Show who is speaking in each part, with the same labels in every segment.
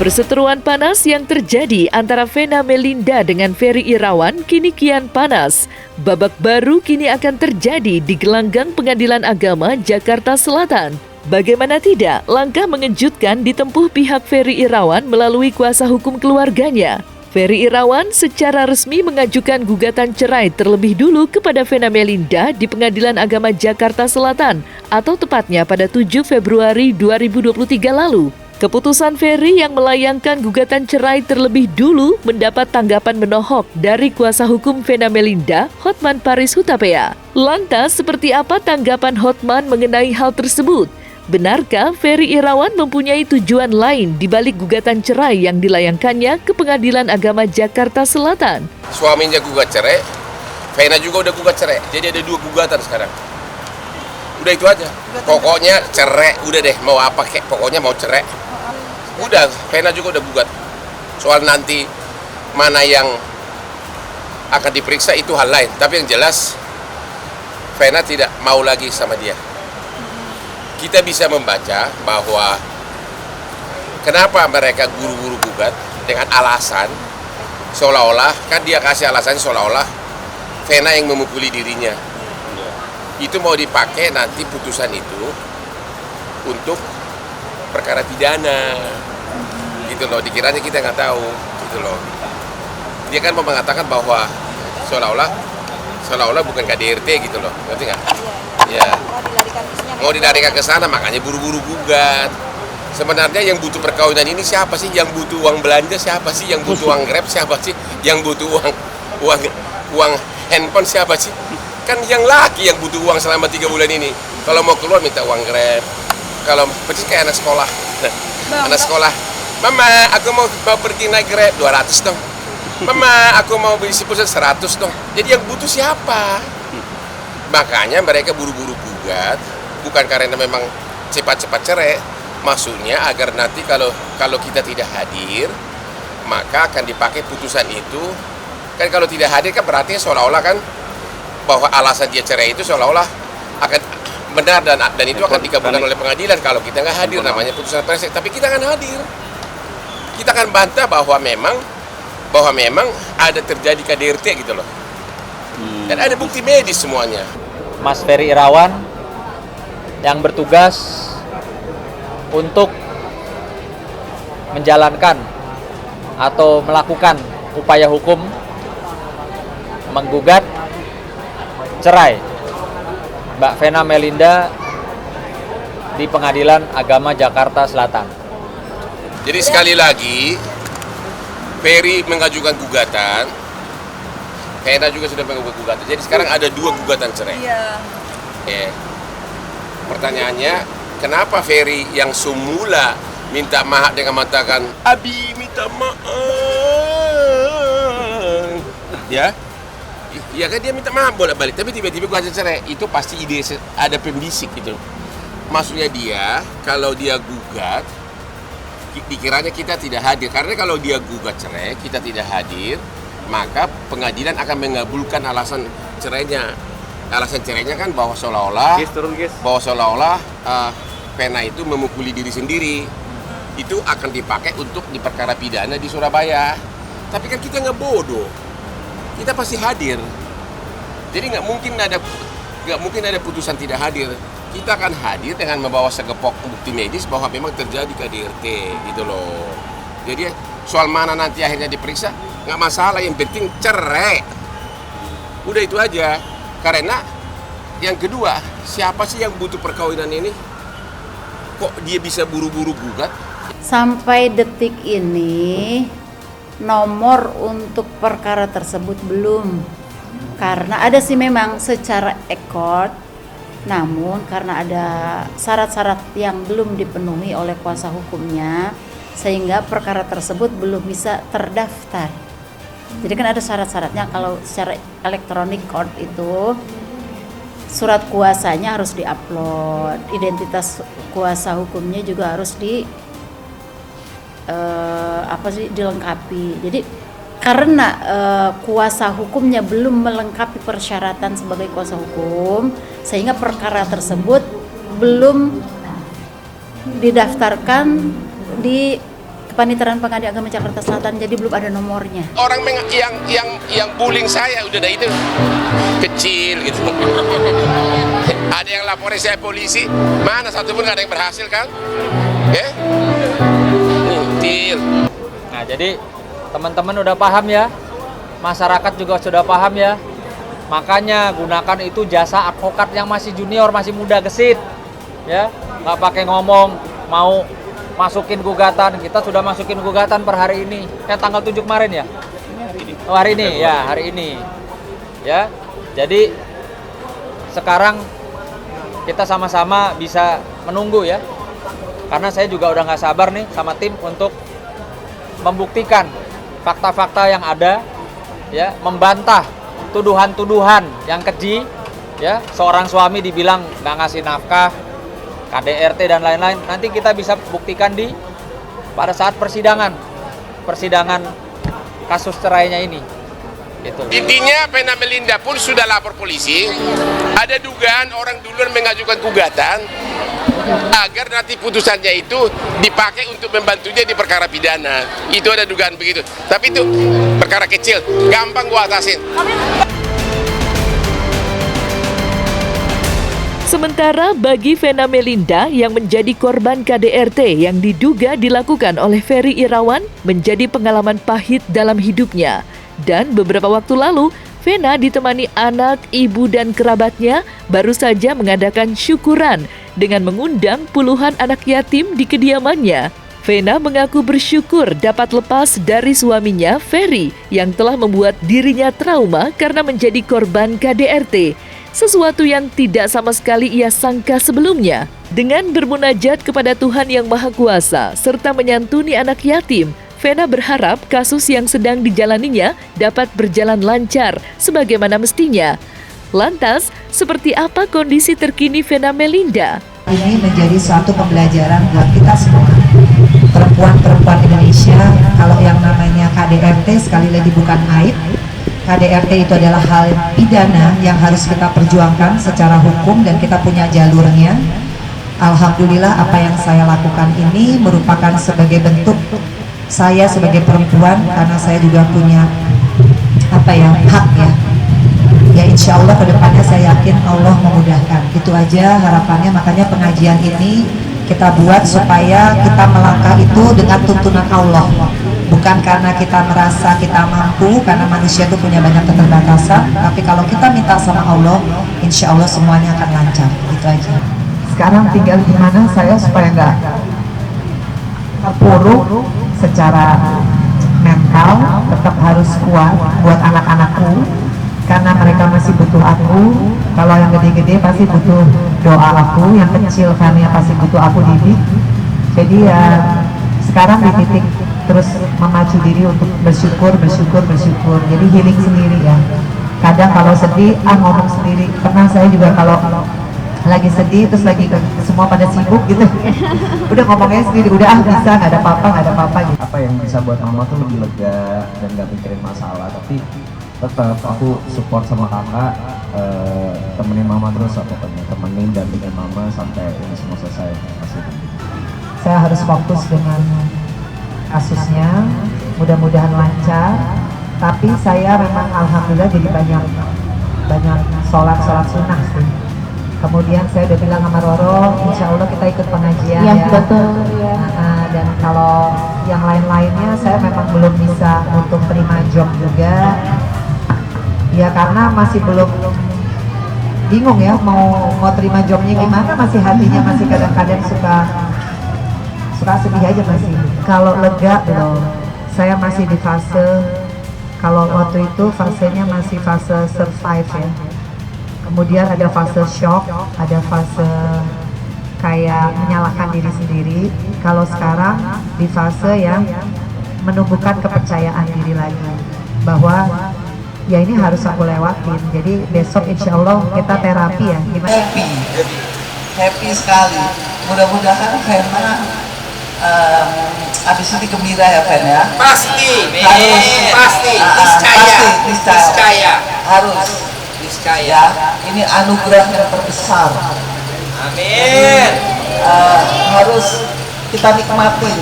Speaker 1: Perseteruan panas yang terjadi antara Vena Melinda dengan Ferry Irawan kini kian panas. Babak baru kini akan terjadi di gelanggang Pengadilan Agama Jakarta Selatan. Bagaimana tidak, langkah mengejutkan ditempuh pihak Ferry Irawan melalui kuasa hukum keluarganya. Ferry Irawan secara resmi mengajukan gugatan cerai terlebih dulu kepada Vena Melinda di Pengadilan Agama Jakarta Selatan atau tepatnya pada 7 Februari 2023 lalu. Keputusan Ferry yang melayangkan gugatan cerai terlebih dulu mendapat tanggapan menohok dari kuasa hukum Vena Melinda, Hotman Paris Hutapea. Lantas, seperti apa tanggapan Hotman mengenai hal tersebut? Benarkah Ferry Irawan mempunyai tujuan lain di balik gugatan cerai yang dilayangkannya ke Pengadilan Agama Jakarta Selatan?
Speaker 2: Suaminya gugat cerai, Vena juga udah gugat cerai. Jadi ada 2 gugatan sekarang. Udah itu aja. Pokoknya cerai, udah deh, mau apa kek, pokoknya mau cerai. Udah, Vena juga udah gugat. Soal nanti mana yang akan diperiksa itu hal lain. Tapi yang jelas, Vena tidak mau lagi sama dia. Kita bisa membaca bahwa kenapa mereka buru-buru gugat dengan alasan seolah-olah, kan dia kasih alasan seolah-olah Vena yang memukuli dirinya. Itu mau dipakai nanti putusan itu untuk perkara pidana, gitu loh. Dikiranya kita nggak tahu, gitu loh. Dia kan mau mengatakan bahwa seolah-olah bukan KDRT, gitu loh, ngerti nggak? Ya. Mau dilarikan ke sana, makanya buru-buru gugat. Sebenarnya yang butuh perkawinan ini siapa sih? Yang butuh uang belanja siapa sih? Yang butuh uang Grab siapa sih? Yang butuh uang handphone siapa sih? Kan yang laki yang butuh uang selama 3 bulan ini. Kalau mau keluar minta uang Grab. Kalau persis kayak anak sekolah. Anak sekolah, Mama, aku mau pergi naik Grab 200 dong. Mama, aku mau beli pulsa 100 dong. Jadi yang butuh siapa? Makanya mereka buru-buru gugat, bukan karena memang cepat-cepat cerai. Maksudnya agar nanti kalau kita tidak hadir, maka akan dipakai putusan itu. Kan kalau tidak hadir kan berarti seolah-olah kan bahwa alasan dia cerai itu seolah-olah akan benar dan itu akan dikabulkan oleh pengadilan kalau kita nggak hadir, namanya putusan presek. Tapi kita akan hadir, kita akan bantah bahwa memang ada terjadi KDRT, gitu loh, dan ada bukti medis semuanya.
Speaker 3: Mas Ferry Irawan yang bertugas untuk menjalankan atau melakukan upaya hukum menggugat cerai Mbak Vena Melinda di Pengadilan Agama Jakarta Selatan.
Speaker 2: Jadi sekali lagi, Ferry mengajukan gugatan, Vena juga sudah mengajukan gugatan. Jadi sekarang ada 2 gugatan cerai. Iya. Pertanyaannya, kenapa Ferry yang semula minta maaf dengan mengatakan Abi minta maaf, ya? Ya kan dia minta maaf bolak-balik, tapi tiba-tiba gugatan cerai. Itu pasti ide ada pembisik gitu. Maksudnya dia, kalau dia gugat, dikiranya kita tidak hadir. Karena kalau dia gugat cerai, kita tidak hadir, maka pengadilan akan mengabulkan alasan cerainya. Alasan cerainya kan bahwa seolah-olah Vena itu memukuli diri sendiri. Itu akan dipakai untuk di perkara pidana di Surabaya. Tapi kan kita nggak bodoh, kita pasti hadir. Jadi nggak mungkin ada putusan tidak hadir. Kita akan hadir dengan membawa segepok bukti medis bahwa memang terjadi KDRT, gitu loh. Jadi soal mana nanti akhirnya diperiksa nggak masalah, yang penting cerai. Udah itu aja. Karena yang kedua, siapa sih yang butuh perkawinan ini? Kok dia bisa buru-buru gugat?
Speaker 4: Sampai detik ini nomor untuk perkara tersebut belum. Karena ada sih memang secara ekord, namun karena ada syarat-syarat yang belum dipenuhi oleh kuasa hukumnya, sehingga perkara tersebut belum bisa terdaftar. Jadi kan ada syarat-syaratnya. Kalau secara elektronik court itu surat kuasanya harus diupload, identitas kuasa hukumnya juga harus dilengkapi. Jadi karena kuasa hukumnya belum melengkapi persyaratan sebagai kuasa hukum, sehingga perkara tersebut belum didaftarkan di Panitiran Pengadilan Agama Jakarta Selatan, jadi belum ada nomornya.
Speaker 2: Orang yang bullying saya udah itu kecil gitu. Ada yang laporin saya polisi, mana satu pun nggak ada yang berhasil kan? Ya? Kecil.
Speaker 3: Nah, jadi teman-teman udah paham ya, masyarakat juga sudah paham ya. Makanya gunakan itu jasa advokat yang masih junior, masih muda, gesit, ya, nggak pakai ngomong mau masukin gugatan. Kita sudah masukin gugatan per hari ini, tanggal 7 kemarin ya. Oh, hari ini ya, hari ini, ya. Jadi sekarang kita sama-sama bisa menunggu ya, karena saya juga udah nggak sabar nih sama tim untuk membuktikan fakta-fakta yang ada, ya, membantah tuduhan-tuduhan yang keji, ya, seorang suami dibilang nggak ngasih nafkah, KDRT dan lain-lain. Nanti kita bisa buktikan pada saat persidangan kasus cerainya ini. Gitu.
Speaker 2: Intinya Vena Melinda pun sudah lapor polisi. Ada dugaan orang duluan mengajukan gugatan agar nanti putusannya itu dipakai untuk membantu dia di perkara pidana. Itu ada dugaan begitu. Tapi itu perkara kecil, gampang gua atasin.
Speaker 1: Sementara bagi Vena Melinda yang menjadi korban KDRT yang diduga dilakukan oleh Ferry Irawan menjadi pengalaman pahit dalam hidupnya. Dan beberapa waktu lalu, Vena ditemani anak, ibu, dan kerabatnya baru saja mengadakan syukuran dengan mengundang puluhan anak yatim di kediamannya. Vena mengaku bersyukur dapat lepas dari suaminya, Ferry, yang telah membuat dirinya trauma karena menjadi korban KDRT. Sesuatu yang tidak sama sekali ia sangka sebelumnya. Dengan bermunajat kepada Tuhan Yang Maha Kuasa serta menyantuni anak yatim, Vena berharap kasus yang sedang dijalaninya dapat berjalan lancar sebagaimana mestinya. Lantas, seperti apa kondisi terkini Vena Melinda?
Speaker 5: Ini menjadi suatu pembelajaran buat kita semua. Perempuan-perempuan Indonesia, kalau yang namanya KDRT sekali lagi bukan aib. KDRT itu adalah hal pidana yang harus kita perjuangkan secara hukum dan kita punya jalurnya. Alhamdulillah apa yang saya lakukan ini merupakan sebagai bentuk saya sebagai perempuan, karena saya juga punya hak ya. Ya insya Allah kedepannya saya yakin Allah memudahkan. Itu aja harapannya. Makanya pengajian ini kita buat supaya kita melangkah itu dengan tuntunan Allah, bukan karena kita merasa kita mampu, karena manusia itu punya banyak keterbatasan. Tapi kalau kita minta sama Allah, insya Allah semuanya akan lancar. Itu aja. Sekarang tinggal gimana saya supaya nggak terpuruk secara mental, tetap harus kuat buat anak-anakku, karena mereka masih butuh aku. Kalau yang gede-gede pasti butuh doa aku, yang kecil kan yang pasti butuh aku didik. Jadi ya sekarang di titik terus memacu diri untuk bersyukur. Jadi healing sendiri ya. Kadang kalau sedih ngomong sendiri. Pernah saya juga kalau lagi sedih terus lagi semua pada sibuk gitu, udah ngomongnya sendiri, udah bisa, nggak ada apa-apa gitu.
Speaker 6: Apa yang bisa buat mama tuh lebih lega dan nggak mikirin masalah, tapi tetap aku support sama kakak, temenin mama terus, pokoknya temenin dan bikin mama sampai ini semua selesai.
Speaker 5: Saya harus fokus dengan kasusnya, mudah-mudahan lancar. Tapi saya memang alhamdulillah jadi banyak sholat sunnah sih. Kemudian saya udah bilang sama Roro, insya Allah kita ikut pengajian ya. Betul ya. Dan kalau yang lain-lainnya saya memang belum bisa untuk terima job juga. Ya karena masih belum bingung ya mau terima jobnya gimana, masih hatinya masih kadang-kadang suka sedih aja masih. Kalau lega belum. Saya masih di fase, kalau waktu itu fasenya masih fase survive ya. Kemudian ada fase shock, ada fase kayak menyalahkan diri sendiri. Kalau sekarang di fase yang menumbuhkan kepercayaan diri lagi, bahwa ya ini harus aku lewatin. Jadi besok insya Allah kita terapi ya. Gimana?
Speaker 7: Happy sekali. Mudah-mudahan Vena habis ini gembira ya Ven ya.
Speaker 2: Pasti.
Speaker 7: Niscaya. Harus. Ya, ini anugerah yang terbesar.
Speaker 2: Amin.
Speaker 7: Harus kita nikmatin.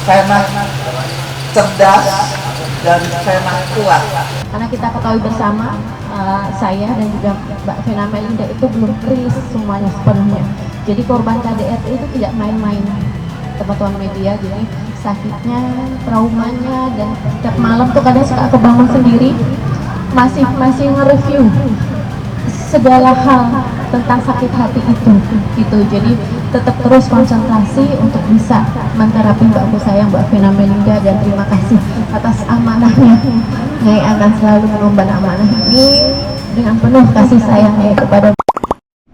Speaker 7: Vena cerdas dan Vena kuat.
Speaker 8: Karena kita ketahui bersama, saya dan juga Mbak Vena Melinda itu belum rilis semuanya sepenuhnya. Jadi korban KDRT itu tidak main-main, teman-teman media. Jadi sakitnya, traumanya, dan setiap malam tuh kadang suka kebangun sendiri, masih nge-review segala hal tentang sakit hati itu gitu. Jadi tetap terus konsentrasi untuk bisa menterapi mbakku saya, Mbak Vena Melinda, dan terima kasih atas amanahnya. Nyai akan selalu mengemban amanah ini dengan penuh kasih sayang kepada